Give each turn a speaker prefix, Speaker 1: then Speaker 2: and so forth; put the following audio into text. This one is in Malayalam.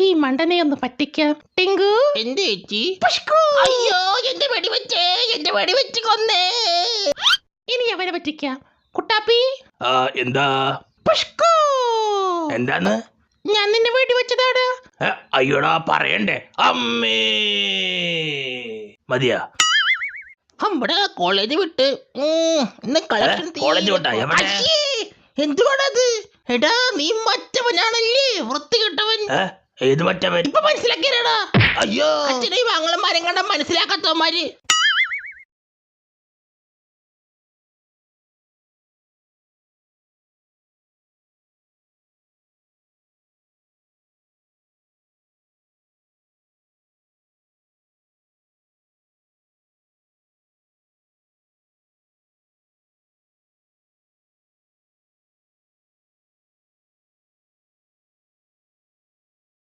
Speaker 1: ഈ മണ്ടനെ ഒന്ന് പറ്റിക്കാം. ടിങ്കു
Speaker 2: എന്ത് ചേച്ചി?
Speaker 1: പുഷ്കു.
Speaker 2: അയ്യോ എന്റെ വെടിവെച്ച് കൊന്നേ.
Speaker 1: ഇനി അവനെ പറ്റിക്കാം. കുട്ടാപ്പി.
Speaker 3: എന്താ
Speaker 1: പുഷ്കു.
Speaker 3: എന്താണ്?
Speaker 1: ഞാൻ നിന്നെ വെടിവെച്ചതാണ്.
Speaker 3: അയ്യോടാ പറയണ്ടേ. അമ്മേ മതിയാ.
Speaker 2: നമ്മുടെ കോളേജ് വിട്ട് ഇന്ന് കളക്ഷൻ
Speaker 3: കോളേജ് വിട്ടാ? എവിടെ?
Speaker 2: എന്തുകൊണ്ടത്? എടാ നീ മറ്റവനാണല്ലേ, വൃത്തികെട്ടവൻ.
Speaker 3: ഏത് മറ്റവൻ?
Speaker 2: ഇപ്പൊ മനസ്സിലാക്കിയടാ.
Speaker 3: അയ്യോ
Speaker 2: അച്ഛനെ വാങ്ങലന്മാരെ കണ്ട മനസ്സിലാക്കാത്തവന്മാര്.